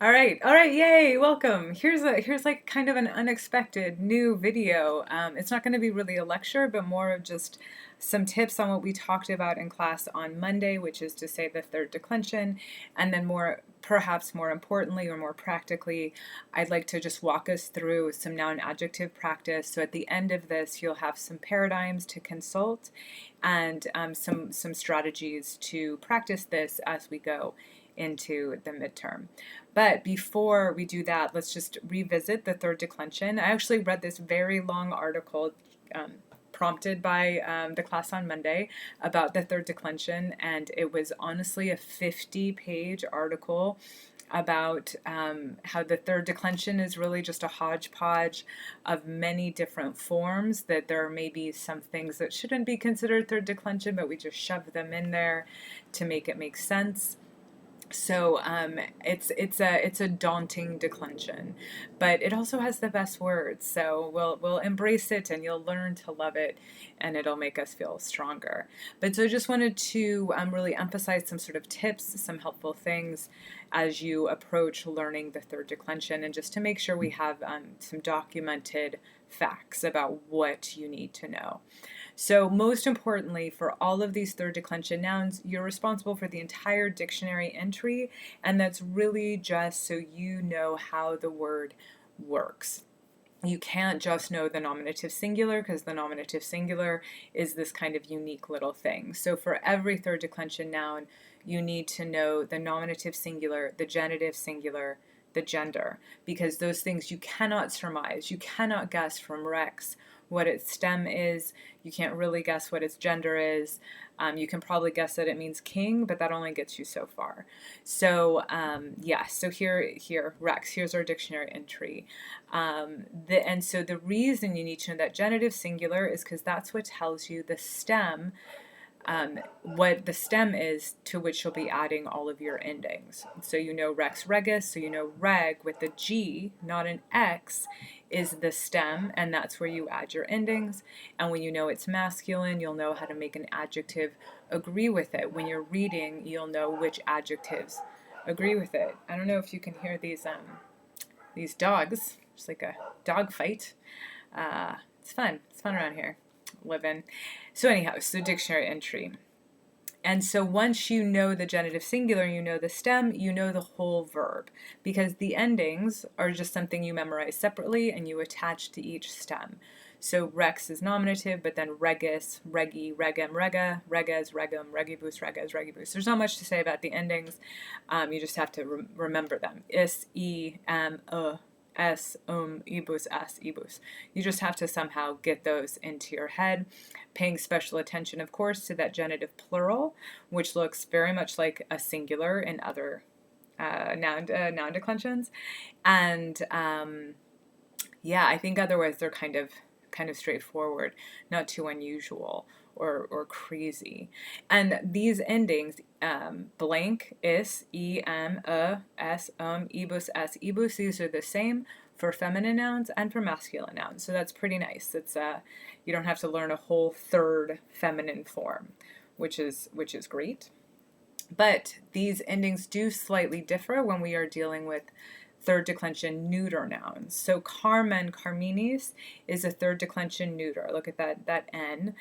All right, yay, welcome. Here's like kind of an unexpected new video. It's not going to be really a lecture, but more of just some tips on what we talked about in class on Monday, which is to say the third declension, and then perhaps more importantly or more practically, I'd like to just walk us through some noun adjective practice. So at the end of this, you'll have some paradigms to consult and some strategies to practice this as we go into the midterm. But before we do that, let's just revisit the third declension. I actually read this very long article prompted by the class on Monday about the third declension, and it was honestly a 50-page article about how the third declension is really just a hodgepodge of many different forms, that there may be some things that shouldn't be considered third declension, but we just shove them in there to make it make sense. So it's a daunting declension, but it also has the best words. So we'll embrace it, and you'll learn to love it, and it'll make us feel stronger. But so I just wanted to really emphasize some sort of tips, some helpful things as you approach learning the third declension, and just to make sure we have some documented facts about what you need to know. So most importantly, for all of these third declension nouns, you're responsible for the entire dictionary entry, and that's really just so you know how the word works. You can't just know the nominative singular, because the nominative singular is this kind of unique little thing. So for every third declension noun, you need to know the nominative singular, the genitive singular, the gender, because those things you cannot surmise. You cannot guess from Rex what its stem is. You can't really guess what its gender is. You can probably guess that it means king, but that only gets you so far. So so here, Rex, here's our dictionary entry. And so the reason you need to know that genitive singular is because that's what tells you the stem, what the stem is to which you'll be adding all of your endings. So you know Rex Regis, so you know reg with the G, not an X, is the stem, and that's where you add your endings. And when you know it's masculine, you'll know how to make an adjective agree with it. When you're reading, you'll know which adjectives agree with it. I don't know if you can hear these dogs. It's like a dog fight. It's fun. It's fun around here living. So anyhow, so dictionary entry. And so once you know the genitive singular, you know the stem, you know the whole verb, because the endings are just something you memorize separately and you attach to each stem. So rex is nominative, but then regis, regi, regem, rega, reges, regum, regibus, reges, regibus. There's not much to say about the endings. You just have to remember them. Is, s, ibus, as, ibus. You just have to somehow get those into your head, paying special attention, of course, to that genitive plural, which looks very much like a singular in other noun declensions. And I think otherwise they're kind of straightforward, not too unusual or crazy. And these endings, blank, is, s, ibus, s, ibus, these are the same for feminine nouns and for masculine nouns. So that's pretty nice. It's you don't have to learn a whole third feminine form, which is great. But these endings do slightly differ when we are dealing with third declension neuter nouns. So Carmen, Carminis is a third declension neuter. Look at that N.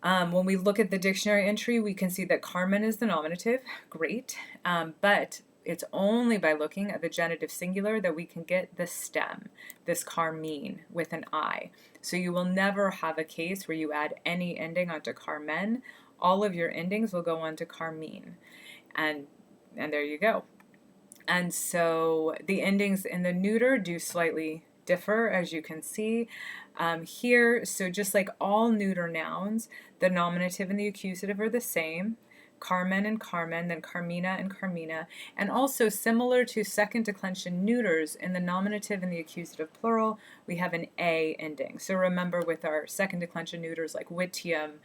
When we look at the dictionary entry, we can see that Carmen is the nominative. Great. But it's only by looking at the genitive singular that we can get the stem, this Carmine with an I. So you will never have a case where you add any ending onto Carmen. All of your endings will go onto Carmine. And there you go. And so the endings in the neuter do slightly differ, as you can see here. So just like all neuter nouns, the nominative and the accusative are the same. Carmen and Carmen, then Carmina and Carmina. And also similar to second declension neuters, in the nominative and the accusative plural, we have an A ending. So remember, with our second declension neuters like witium,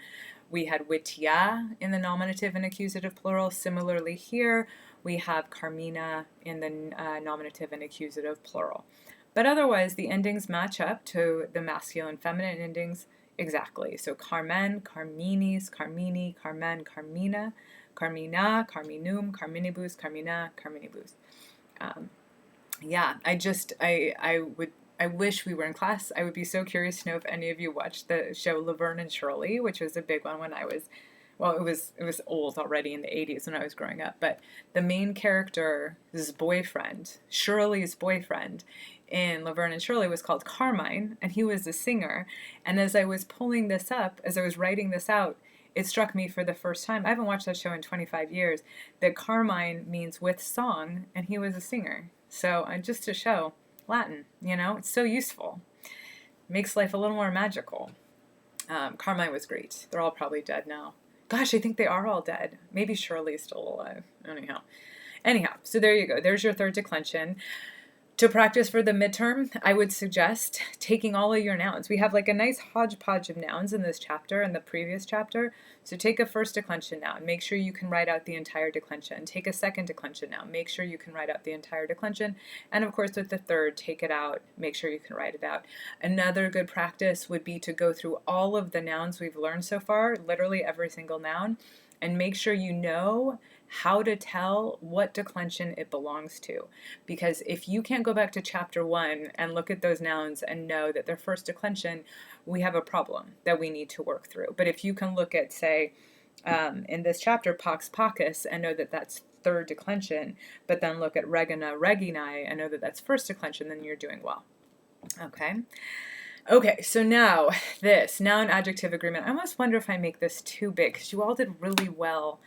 we had witia in the nominative and accusative plural. Similarly here, we have Carmina in the nominative and accusative plural. But otherwise, the endings match up to the masculine feminine endings exactly. So Carmen, Carminis, Carmini, Carmen, Carmina, Carmina, Carminum, Carminibus, Carmina, Carminibus. Yeah, I wish we were in class. I would be so curious to know if any of you watched the show Laverne and Shirley, which was a big one when I was, well, it was old already in the 80s when I was growing up, but the main character's boyfriend, Shirley's boyfriend in Laverne and Shirley was called Carmine, and he was a singer. And as I was pulling this up, as I was writing this out, it struck me for the first time, I haven't watched that show in 25 years, that Carmine means with song, and he was a singer. So just to show Latin, it's so useful. Makes life a little more magical. Carmine was great. They're all probably dead now. Gosh, I think they are all dead. Maybe Shirley's still alive. Anyhow, so there you go. There's your third declension. To practice for the midterm, I would suggest taking all of your nouns. We have like a nice hodgepodge of nouns in this chapter and the previous chapter. So take a first declension noun. Make sure you can write out the entire declension. Take a second declension noun. Make sure you can write out the entire declension. And of course, with the third, take it out. Make sure you can write it out. Another good practice would be to go through all of the nouns we've learned so far, literally every single noun, and make sure you know how to tell what declension it belongs to. Because if you can't go back to chapter 1 and look at those nouns and know that they're first declension, we have a problem that we need to work through. But if you can look at, say, in this chapter, Pax Pacus, and know that that's third declension, but then look at Regina Reginae and know that that's first declension, then you're doing well. Okay, so now this noun adjective agreement. I almost wonder if I make this too big because you all did really well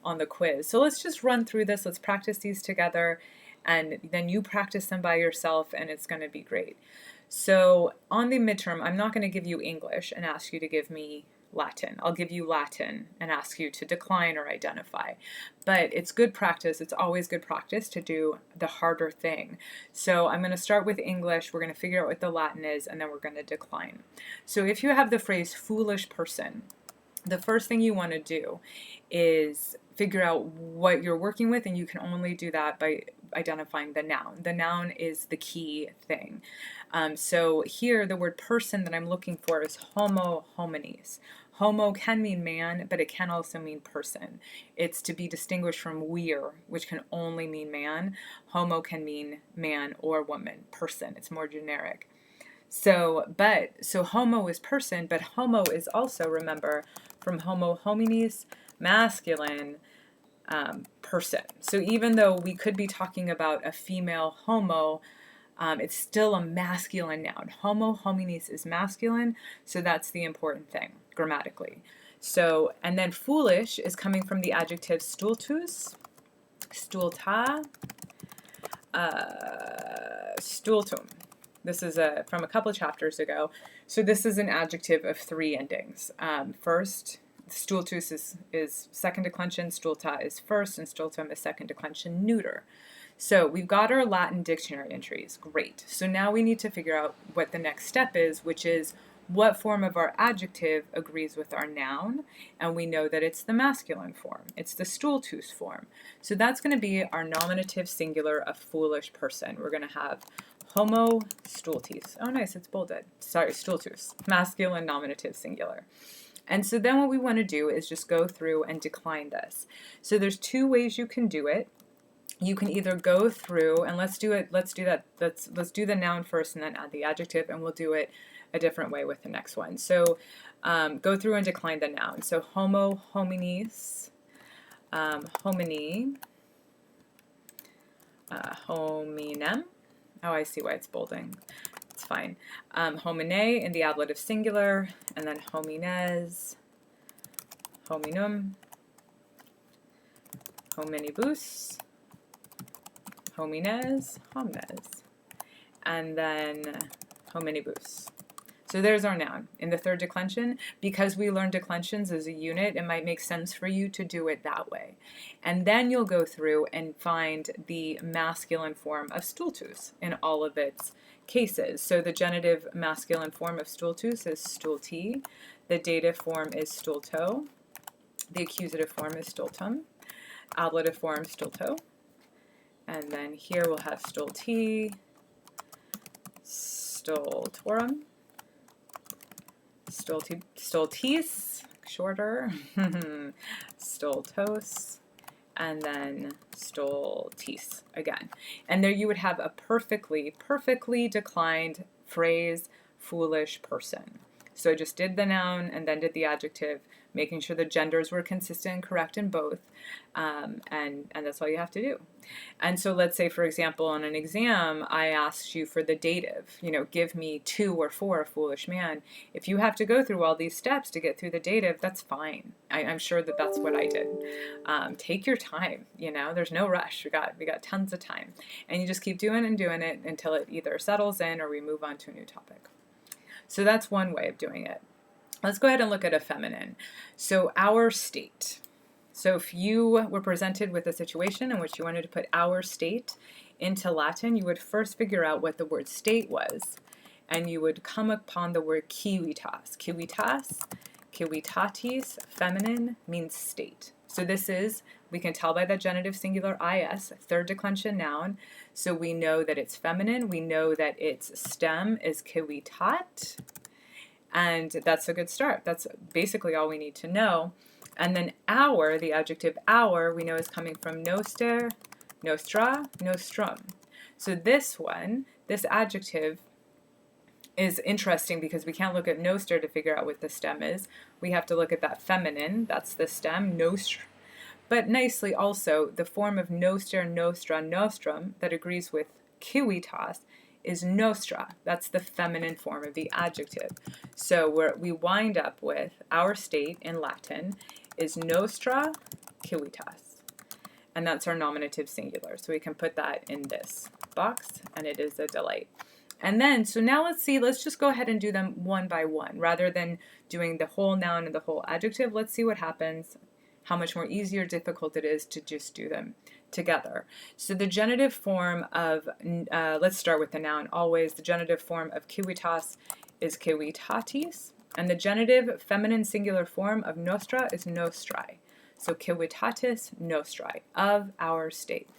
on the quiz. So let's just run through this. Let's practice these together, and then you practice them by yourself, and it's going to be great. So on the midterm, I'm not going to give you English and ask you to give me Latin. I'll give you Latin and ask you to decline or identify. But it's good practice. It's always good practice to do the harder thing. So I'm going to start with English. We're going to figure out what the Latin is, and then we're going to decline. So if you have the phrase foolish person, the first thing you want to do is figure out what you're working with, and you can only do that by identifying the noun. The noun is the key thing. So here, the word person that I'm looking for is homo homines. Homo can mean man, but it can also mean person. It's to be distinguished from wir, which can only mean man. Homo can mean man or woman, person. It's more generic. So homo is person, but homo is also, remember, from homo homines, masculine, person. So even though we could be talking about a female homo, it's still a masculine noun. Homo homines is masculine, so that's the important thing grammatically. So, and then foolish is coming from the adjective stultus, stulta, stultum. This is from a couple of chapters ago. So this is an adjective of 3 endings. First, stultus is second declension, stulta is first, and stultum is second declension neuter. So we've got our Latin dictionary entries. Great. So now we need to figure out what the next step is, which is what form of our adjective agrees with our noun, and we know that it's the masculine form. It's the stultus form. So that's going to be our nominative singular of foolish person. We're going to have homo stultis. Oh, nice, it's bolded. Sorry, stultus. Masculine nominative singular. And so then what we want to do is just go through and decline this. So there's 2 ways you can do it. You can either go through, and let's do the noun first and then add the adjective, and we'll do it a different way with the next one. So go through and decline the noun. So homo homines, homini, hominem. Oh, I see why it's bolding. It's fine. Homine in the ablative singular, and then homines, hominum, hominibus, homines, homines, and then hominibus. So there's our noun in the third declension. Because we learned declensions as a unit, it might make sense for you to do it that way. And then you'll go through and find the masculine form of stultus in all of its cases. So the genitive masculine form of stultus is stulti. The dative form is stulto. The accusative form is stultum. Ablative form, stulto. And then here we'll have stulti, stultorum, stultis, shorter, stultos, and then stultis again. And there you would have a perfectly declined phrase, foolish person. So I just did the noun and then did the adjective, making sure the genders were consistent and correct in both, and that's all you have to do. And so let's say, for example, on an exam, I asked you for the dative, give me 2 or 4, a foolish man. If you have to go through all these steps to get through the dative, that's fine. I'm sure that that's what I did. Take your time, there's no rush. We got tons of time. And you just keep doing it until it either settles in or we move on to a new topic. So that's one way of doing it. Let's go ahead and look at a feminine. So our state. So if you were presented with a situation in which you wanted to put our state into Latin, you would first figure out what the word state was, and you would come upon the word civitas. Civitatis, feminine, means state. So this is, we can tell by the genitive singular is, third declension noun. So we know that it's feminine. We know that its stem is civitat. And that's a good start. That's basically all we need to know. And then our, the adjective our, we know is coming from noster, nostra, nostrum. So this adjective is interesting because we can't look at noster to figure out what the stem is. We have to look at that feminine, that's the stem, nostr. But nicely also, the form of noster, nostra, nostrum that agrees with civitas is nostra. That's the feminine form of the adjective. So we wind up with our state in Latin is nostra civitas. And that's our nominative singular. So we can put that in this box, and it is a delight. And then, so now let's just go ahead and do them one by one. Rather than doing the whole noun and the whole adjective, let's see what happens, how much more easy or difficult it is to just do them together. So the genitive form of, let's start with the noun always, the genitive form of civitas is civitatis, and the genitive feminine singular form of nostra is nostrae. So civitatis nostrae, of our state.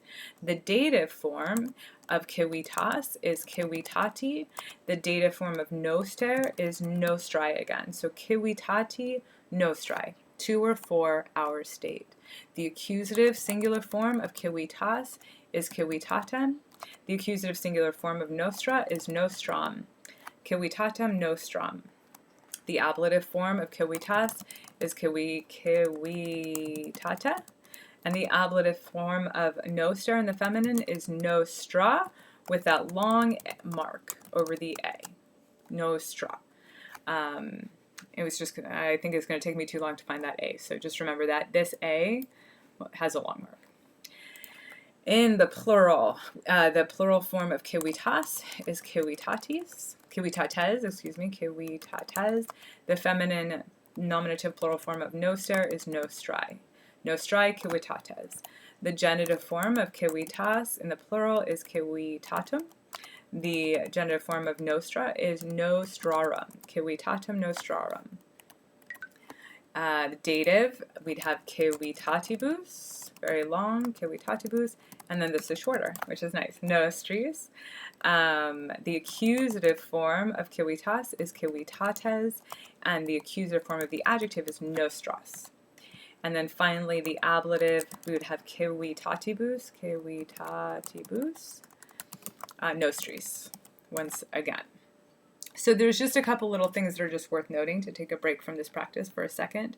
The dative form of civitas is civitati. The dative form of noster is nostrae again. So civitati nostrae, 2 or 4, our state. The accusative singular form of civitas is civitatem. The accusative singular form of nostra is nostram. Civitatem nostram. The ablative form of civitas is civitata. And the ablative form of noster in the feminine is nostra, with that long mark over the A. Nostra. It was just, I think it's going to take me too long to find that A. So just remember that this A has a long mark. In the plural form of civitas is civitates. The feminine nominative plural form of noster is nostrae. Nostrae civitates. The genitive form of civitas in the plural is civitatum. The genitive form of nostra is nostrarum. Civitatum nostrarum. The dative, we'd have civitatibus, very long, civitatibus, and then this is shorter, which is nice, nostris. The accusative form of civitas is civitates, and the accusative form of the adjective is nostras. And then finally, the ablative, we would have civitatibus, nostris, once again. So there's just a couple little things that are just worth noting to take a break from this practice for a second.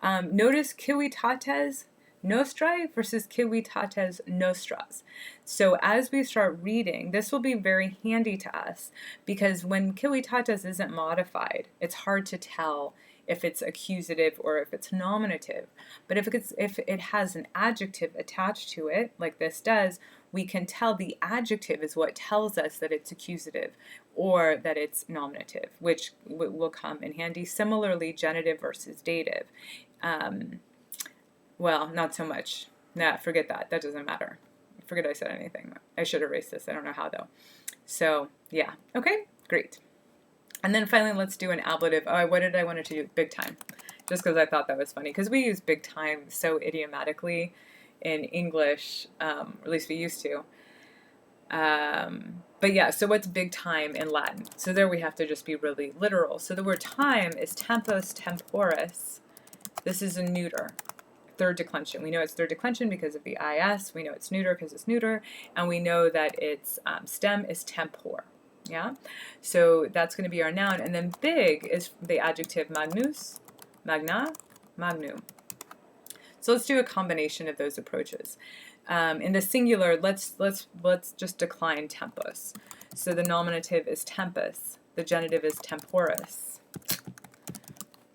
Notice civitates nostrae versus civitates nostras. So as we start reading, this will be very handy to us because when civitates isn't modified, it's hard to tell if it's accusative or if it's nominative. But if it has an adjective attached to it, like this does, we can tell the adjective is what tells us that it's accusative or that it's nominative, which will come in handy. Similarly, genitive versus dative. Well, not so much. Nah, forget that. That doesn't matter. Forget I said anything. I should erase this. I don't know how, though. So, yeah. Okay, great. And then finally, let's do an ablative. Oh, what did I want to do? Big time. Just because I thought that was funny. Because we use big time so idiomatically in English, or at least we used to. But yeah, so what's big time in Latin? So there we have to just be really literal. So the word time is tempus temporis. This is a neuter. third declension. We know it's third declension because of the IS. We know it's neuter because it's neuter. And we know that its stem is tempor. Yeah? So that's going to be our noun. And then big is the adjective magnus, magna, magnum. So let's do a combination of those approaches. In the singular, let's just decline tempus. So the nominative is tempus. The genitive is temporis.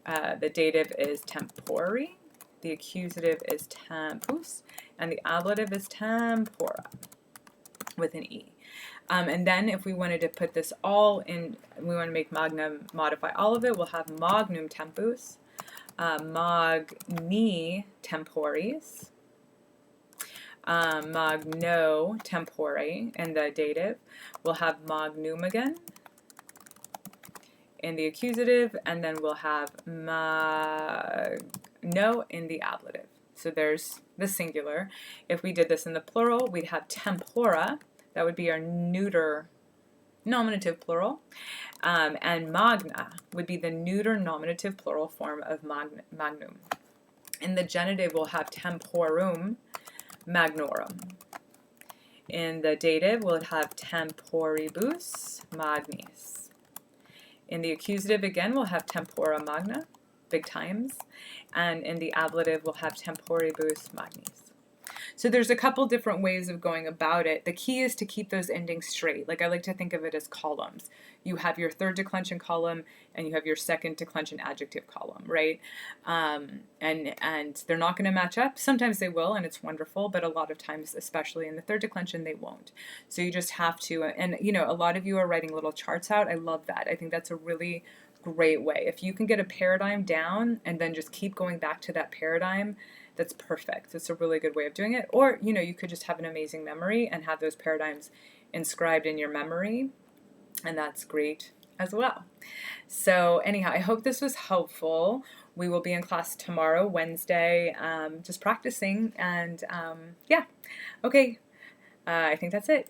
The dative is tempori. The accusative is tempus. And the ablative is tempora with an E. And then if we wanted to put this all in, we want to make magnum modify all of it, we'll have magnum tempus, magni temporis, magno tempore in the dative. We'll have magnum again in the accusative, and then we'll have magno in the ablative. So there's the singular. If we did this in the plural, we'd have tempora. That would be our neuter nominative plural. And magna would be the neuter nominative plural form of magnum. In the genitive, we'll have temporum, magnorum. In the dative, we'll have temporibus, magnis. In the accusative, again, we'll have tempora magna, big times. And in the ablative, we'll have temporibus, magnis. So there's a couple different ways of going about it. The key is to keep those endings straight. Like I like to think of it as columns. You have your third declension column and you have your second declension adjective column, right? And they're not going to match up. Sometimes they will, and it's wonderful, but a lot of times, especially in the third declension, they won't. So you just have to, and you know, a lot of you are writing little charts out. I love that. I think that's a really great way. If you can get a paradigm down and then just keep going back to that paradigm, that's perfect. It's a really good way of doing it. Or, you know, you could just have an amazing memory and have those paradigms inscribed in your memory, and that's great as well. So anyhow, I hope this was helpful. We will be in class tomorrow, Wednesday, just practicing, and yeah. Okay, I think that's it.